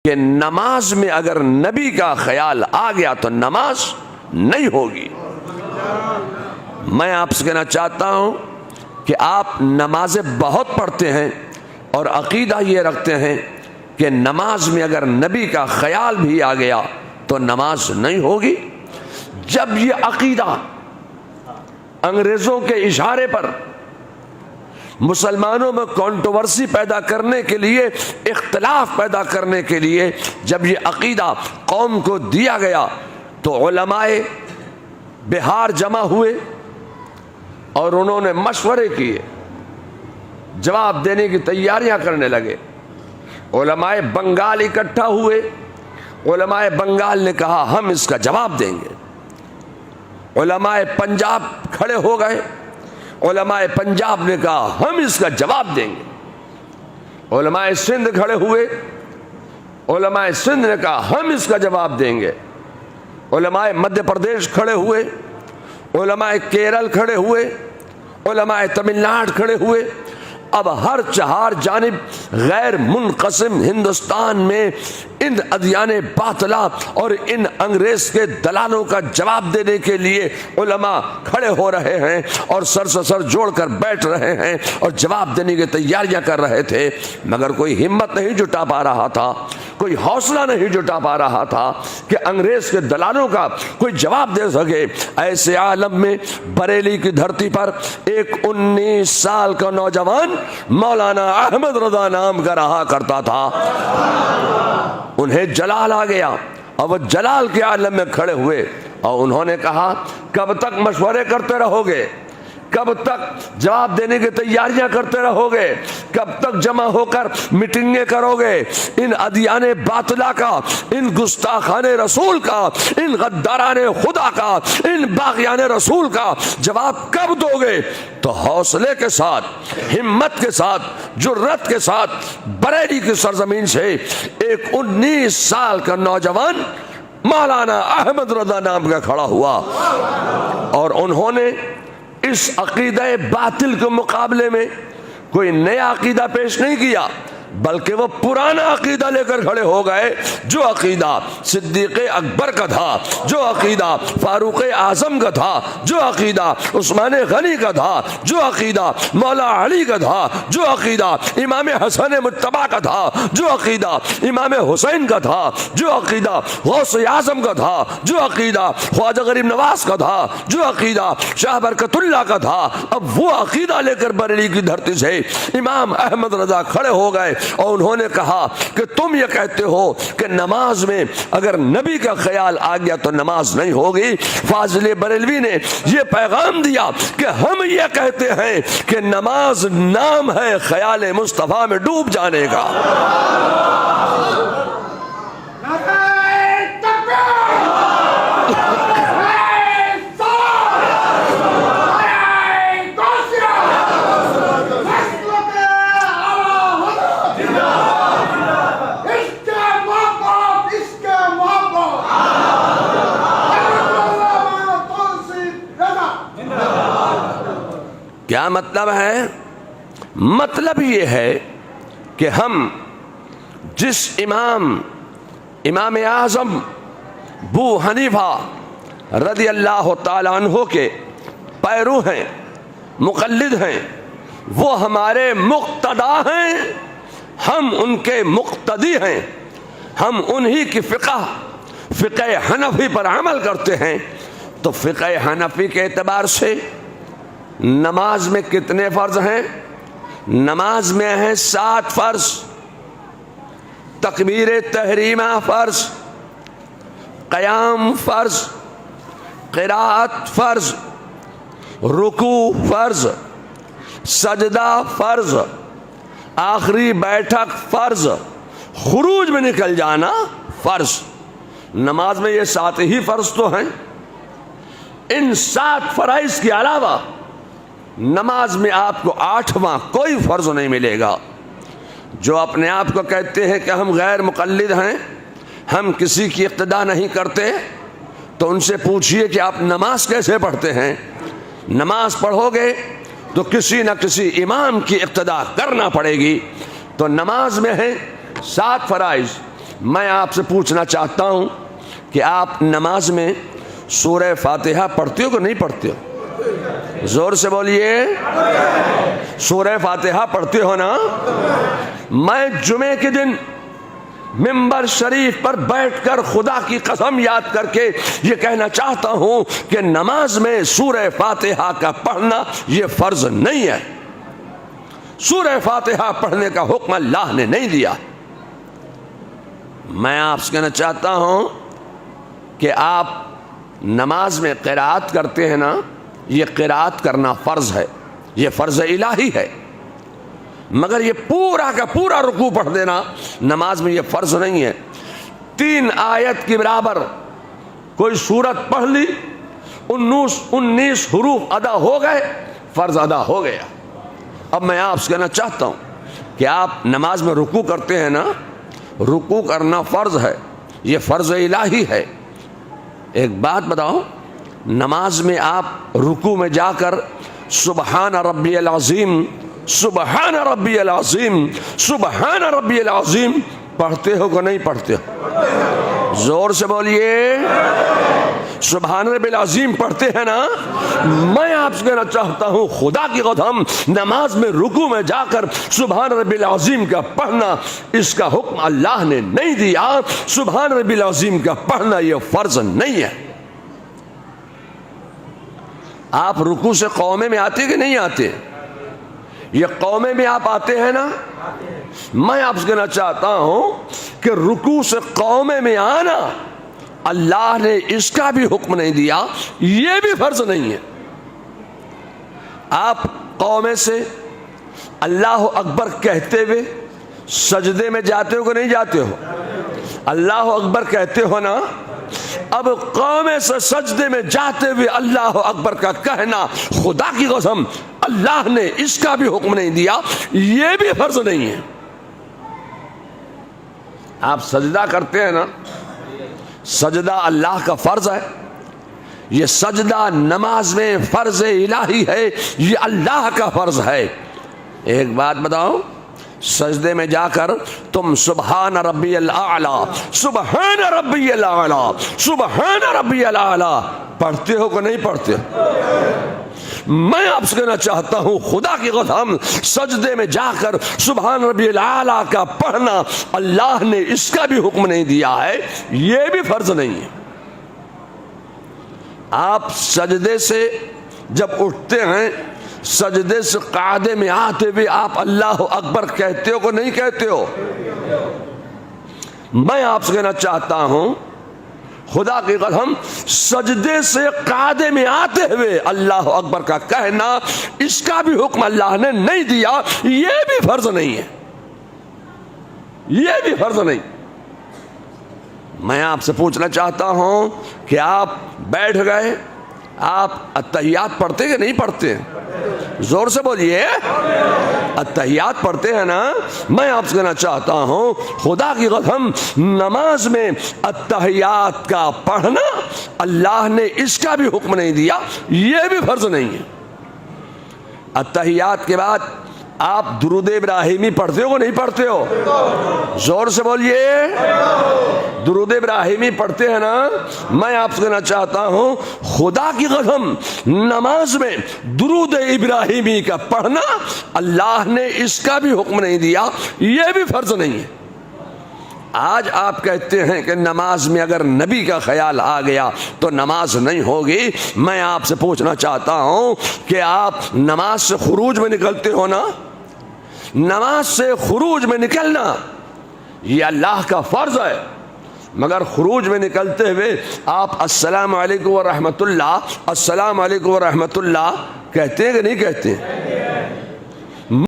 کہ نماز میں اگر نبی کا خیال آ گیا تو نماز نہیں ہوگی۔ میں آپ سے کہنا چاہتا ہوں کہ آپ نمازیں بہت پڑھتے ہیں اور عقیدہ یہ رکھتے ہیں کہ نماز میں اگر نبی کا خیال بھی آ گیا تو نماز نہیں ہوگی۔ جب یہ عقیدہ انگریزوں کے اشارے پر مسلمانوں میں کنٹروورسی پیدا کرنے کے لیے، اختلاف پیدا کرنے کے لیے جب یہ عقیدہ قوم کو دیا گیا تو علماء بہار جمع ہوئے اور انہوں نے مشورے کیے، جواب دینے کی تیاریاں کرنے لگے۔ علماء بنگال اکٹھا ہوئے، علماء بنگال نے کہا ہم اس کا جواب دیں گے۔ علماء پنجاب کھڑے ہو گئے، علماء پنجاب نے کہا ہم اس کا جواب دیں گے۔ علماء سندھ کھڑے ہوئے، علماء سندھ نے کہا ہم اس کا جواب دیں گے۔ علماء مدھیہ پردیش کھڑے ہوئے، علماء کیرل کھڑے ہوئے، علماء تمل ناڈو کھڑے ہوئے۔ اب ہر چہار جانب غیر منقسم ہندوستان میں ان ادیان باطلہ اور ان انگریز کے دلالوں کا جواب دینے کے لیے علماء کھڑے ہو رہے ہیں اور سر سے سر جوڑ کر بیٹھ رہے ہیں اور جواب دینے کی تیاریاں کر رہے تھے، مگر کوئی ہمت نہیں جٹا پا رہا تھا، کوئی حوصلہ نہیں جٹا پا رہا تھا کہ انگریز کے دلالوں کا کوئی جواب دے سکے۔ ایسے عالم میں بریلی کی دھرتی پر ایک 19 سال کا نوجوان مولانا احمد رضا نام کا رہا کرتا تھا۔ انہیں جلال آ گیا اور وہ جلال کے عالم میں کھڑے ہوئے اور انہوں نے کہا کب تک مشورے کرتے رہو گے، کب تک جواب دینے کی تیاریاں کرتے رہو گے، کب تک جمع ہو کر میٹنگیں کرو گے؟ ان ادیان باطلہ کا، ان گستاخان رسول کا، ان غداران خدا کا، ان باغیان رسول کا جواب کب دو گے؟ تو حوصلے کے ساتھ، ہمت کے ساتھ، جرت کے ساتھ بریلی کی سرزمین سے ایک 19 سال کا نوجوان مولانا احمد رضا نام کا کھڑا ہوا اور انہوں نے اس عقیدہ باطل کے مقابلے میں کوئی نیا عقیدہ پیش نہیں کیا، بلکہ وہ پرانا عقیدہ لے کر کھڑے ہو گئے، جو عقیدہ صدیق اکبر کا تھا، جو عقیدہ فاروق اعظم کا تھا، جو عقیدہ عثمان غنی کا تھا، جو عقیدہ مولا علی کا تھا، جو عقیدہ امام حسن مجتبی کا تھا، جو عقیدہ امام حسین کا تھا، جو عقیدہ غوث اعظم کا تھا، جو عقیدہ خواجہ غریب نواز کا تھا، جو عقیدہ شاہ برکت اللہ کا تھا، اب وہ عقیدہ لے کر بریلی کی دھرتی سے امام احمد رضا کھڑے ہو گئے اور انہوں نے کہا کہ تم یہ کہتے ہو کہ نماز میں اگر نبی کا خیال آ گیا تو نماز نہیں ہوگی۔ فاضل بریلوی نے یہ پیغام دیا کہ ہم یہ کہتے ہیں کہ نماز نام ہے خیال مصطفیٰ میں ڈوب جانے کا۔ کیا مطلب ہے؟ مطلب یہ ہے کہ ہم جس امام اعظم ابو حنیفہ رضی اللہ تعالی عنہ کے پیرو ہیں، مقلد ہیں، وہ ہمارے مقتدا ہیں، ہم ان کے مقتدی ہیں، ہم انہی کی فقہ حنفی پر عمل کرتے ہیں۔ تو فقہ حنفی کے اعتبار سے نماز میں کتنے فرض ہیں؟ نماز میں ہیں 7 فرض۔ تکبیر تحریمہ فرض، قیام فرض، قراءت فرض، رکوع فرض، سجدہ فرض، آخری بیٹھک فرض، خروج میں نکل جانا فرض۔ نماز میں یہ 7 ہی فرض تو ہیں۔ ان 7 فرائض کے علاوہ نماز میں آپ کو 8واں کوئی فرض نہیں ملے گا۔ جو اپنے آپ کو کہتے ہیں کہ ہم غیر مقلد ہیں، ہم کسی کی اقتداء نہیں کرتے، تو ان سے پوچھئے کہ آپ نماز کیسے پڑھتے ہیں؟ نماز پڑھو گے تو کسی نہ کسی امام کی اقتداء کرنا پڑے گی۔ تو نماز میں ہے 7 فرائض، میں آپ سے پوچھنا چاہتا ہوں کہ آپ نماز میں سورہ فاتحہ پڑھتے ہو کہ نہیں پڑھتے ہو؟ زور سے بولیے، سورہ فاتحہ پڑھتے ہو نا؟ میں جمعے کے دن ممبر شریف پر بیٹھ کر خدا کی قسم یاد کر کے یہ کہنا چاہتا ہوں کہ نماز میں سورہ فاتحہ کا پڑھنا یہ فرض نہیں ہے۔ سورہ فاتحہ پڑھنے کا حکم اللہ نے نہیں دیا۔ میں آپ سے کہنا چاہتا ہوں کہ آپ نماز میں قرات کرتے ہیں نا، یہ قرات کرنا فرض ہے، یہ فرض الہی ہے، مگر یہ پورا کا پورا رکوع پڑھ دینا نماز میں یہ فرض نہیں ہے۔ 3 آیت کے برابر کوئی سورت پڑھ لی، 19 حروف ادا ہو گئے، فرض ادا ہو گیا۔ اب میں آپ سے کہنا چاہتا ہوں کہ آپ نماز میں رکوع کرتے ہیں نا، رکوع کرنا فرض ہے، یہ فرض الہی ہے۔ ایک بات بتاؤ، نماز میں آپ رکوع میں جا کر سبحان ربی العظیم، سبحان ربی العظیم، سبحان ربی العظیم پڑھتے ہو کہ نہیں پڑھتے ہو؟ زور سے بولیے، سبحان ربی العظیم پڑھتے ہیں نا؟ میں آپ سے کہنا چاہتا ہوں خدا کی قسم، نماز میں رکوع میں جا کر سبحان ربی العظیم کا پڑھنا اس کا حکم اللہ نے نہیں دیا۔ سبحان ربی العظیم کا پڑھنا یہ فرض نہیں ہے۔ آپ رکوع سے قومے میں آتے کہ نہیں آتے؟ یہ قومے میں آپ آتے ہیں نا؟ میں آپ سے کہنا چاہتا ہوں کہ رکوع سے قومے میں آنا اللہ نے اس کا بھی حکم نہیں دیا، یہ بھی فرض نہیں ہے۔ آپ قومے سے اللہ اکبر کہتے ہوئے سجدے میں جاتے ہو کہ نہیں جاتے ہو؟ اللہ اکبر کہتے ہو نا؟ اب قومے سے سجدے میں جاتے ہوئے اللہ اکبر کا کہنا خدا کی قسم اللہ نے اس کا بھی حکم نہیں دیا، یہ بھی فرض نہیں ہے۔ آپ سجدہ کرتے ہیں نا، سجدہ اللہ کا فرض ہے، یہ سجدہ نماز میں فرض الہی ہے، یہ اللہ کا فرض ہے۔ ایک بات بتاؤ، سجدے میں جا کر تم سبحان ربی الاعلیٰ، سبحان ربی الاعلیٰ، سبحان ربی الاعلیٰ پڑھتے ہو کہ نہیں پڑھتے؟ میں آپ سے کہنا چاہتا ہوں خدا کی قسم، سجدے میں جا کر سبحان ربی الاعلیٰ کا پڑھنا اللہ نے اس کا بھی حکم نہیں دیا ہے، یہ بھی فرض نہیں ہے۔ آپ سجدے سے جب اٹھتے ہیں، سجدے سے قعدے میں آتے ہوئے آپ اللہ اکبر کہتے ہو کہ نہیں کہتے ہو؟ میں آپ سے کہنا چاہتا ہوں خدا کی قسم، سجدے سے قعدے میں آتے ہوئے اللہ اکبر کا کہنا اس کا بھی حکم اللہ نے نہیں دیا، یہ بھی فرض نہیں ہے، یہ بھی فرض نہیں۔ میں آپ سے پوچھنا چاہتا ہوں کہ آپ بیٹھ گئے، آپ التحیات پڑھتے کہ نہیں پڑھتے؟ زور سے بولیے، التحیات پڑھتے ہیں نا؟ میں آپ سے کہنا چاہتا ہوں خدا کی قسم، نماز میں التحیات کا پڑھنا اللہ نے اس کا بھی حکم نہیں دیا، یہ بھی فرض نہیں ہے۔ التحیات کے بعد آپ درود ابراہیمی پڑھتے ہو کہ نہیں پڑھتے ہو؟ زور سے بولیے، درود ابراہیمی پڑھتے ہیں نا؟ میں آپ سے کہنا چاہتا ہوں خدا کی قسم، نماز میں درود ابراہیمی کا پڑھنا اللہ نے اس کا بھی حکم نہیں دیا، یہ بھی فرض نہیں ہے۔ آج آپ کہتے ہیں کہ نماز میں اگر نبی کا خیال آ گیا تو نماز نہیں ہوگی۔ میں آپ سے پوچھنا چاہتا ہوں کہ آپ نماز سے خروج میں نکلتے ہو نا؟ نماز سے خروج میں نکلنا یہ اللہ کا فرض ہے، مگر خروج میں نکلتے ہوئے آپ السلام علیکم ورحمۃ اللہ، السلام علیکم ورحمۃ اللہ کہتے ہیں کہ نہیں کہتے ہیں؟